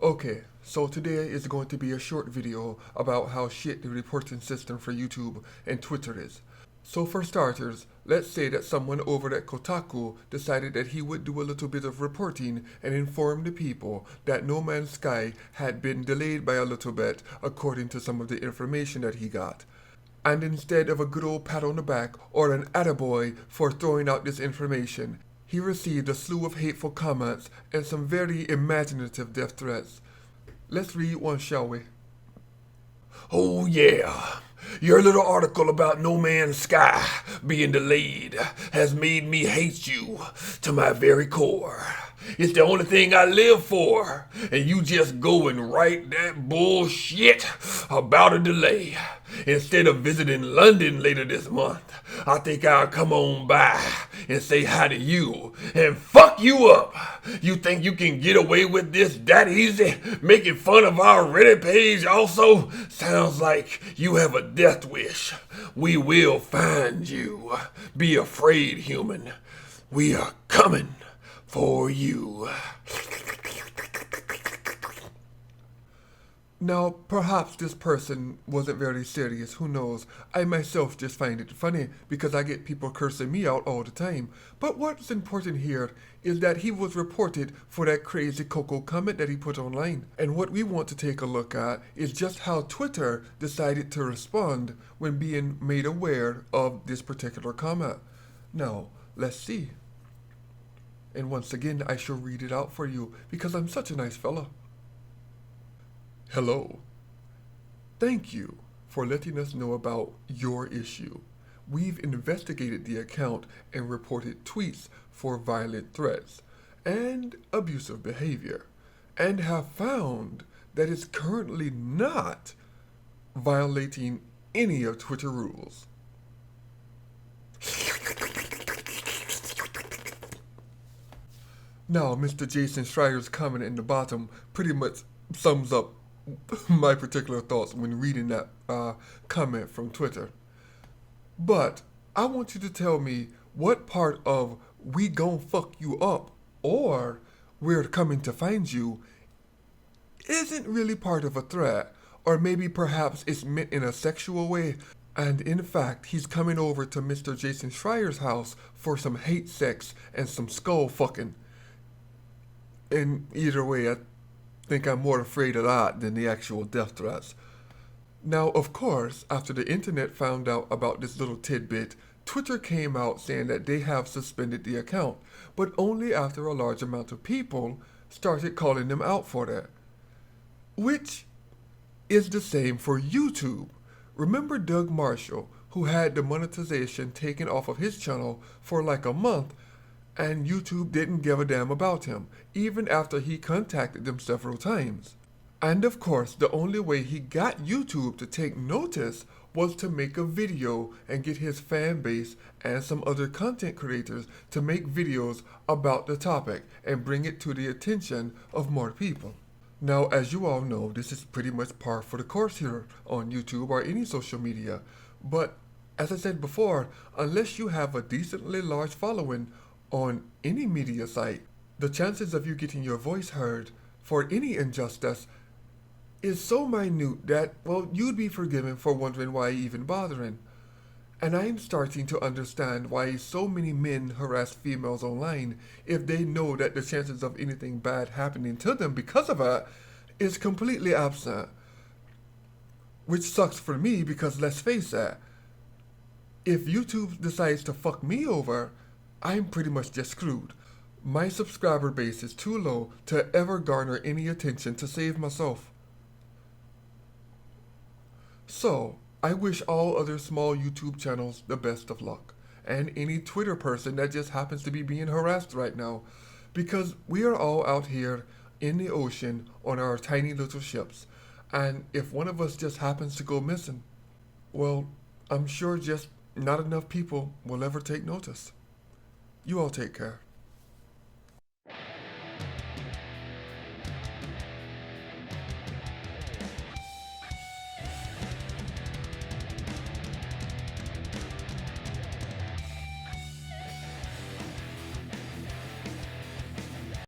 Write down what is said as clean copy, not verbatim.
Okay, so today is going to be a short video about how shit the reporting system for YouTube and Twitter is. So for starters, let's say that someone over at Kotaku decided that he would do a little bit of reporting and inform the people that No Man's Sky had been delayed by a little bit according to some of the information that he got. And instead of a good old pat on the back or an attaboy for throwing out this information, he received a slew of hateful comments and some very imaginative death threats. Let's read one, shall we? Oh yeah, your little article about No Man's Sky being delayed has made me hate you to my very core. It's the only thing I live for, and you just go and write that bullshit about a delay. Instead of visiting London later this month, I think I'll come on by and say hi to you and fuck you up. You think you can get away with this that easy? Making fun of our Reddit page also? Sounds like you have a death wish. We will find you. Be afraid, human. We are coming for you. Now, perhaps this person wasn't very serious, who knows? I myself just find it funny because I get people cursing me out all the time. But what's important here is that he was reported for that crazy Coco comment that he put online. And what we want to take a look at is just how Twitter decided to respond when being made aware of this particular comment. Now, let's see. And once again, I shall read it out for you because I'm such a nice fella. Hello. Thank you for letting us know about your issue. We've investigated the account and reported tweets for violent threats and abusive behavior, and have found that it's currently not violating any of Twitter rules. Now, Mr. Jason Schreier's comment in the bottom pretty much sums up my particular thoughts when reading that comment from Twitter. But I want you to tell me what part of "we gon' fuck you up" or "we're coming to find you" isn't really part of a threat, or maybe perhaps it's meant in a sexual way. And in fact, he's coming over to Mr. Jason Schreier's house for some hate sex and some skull fucking. In either way, I think I'm more afraid of that than the actual death threats. Now, of course, after the internet found out about this little tidbit, Twitter came out saying that they have suspended the account, but only after a large amount of people started calling them out for that. Which is the same for YouTube. Remember Doug Marshall, who had the monetization taken off of his channel for like a month, and YouTube didn't give a damn about him, even after he contacted them several times. And of course, the only way he got YouTube to take notice was to make a video and get his fan base and some other content creators to make videos about the topic and bring it to the attention of more people. Now, as you all know, this is pretty much par for the course here on YouTube or any social media. But as I said before, unless you have a decently large following on any media site, the chances of you getting your voice heard for any injustice is so minute that, well, you'd be forgiven for wondering why even bothering. And I'm starting to understand why so many men harass females online if they know that the chances of anything bad happening to them because of it is completely absent. Which sucks for me because let's face it, if YouTube decides to fuck me over, I'm pretty much just screwed. My subscriber base is too low to ever garner any attention to save myself. So, I wish all other small YouTube channels the best of luck, and any Twitter person that just happens to be being harassed right now, because we are all out here in the ocean on our tiny little ships, and if one of us just happens to go missing, well, I'm sure just not enough people will ever take notice. You all take care.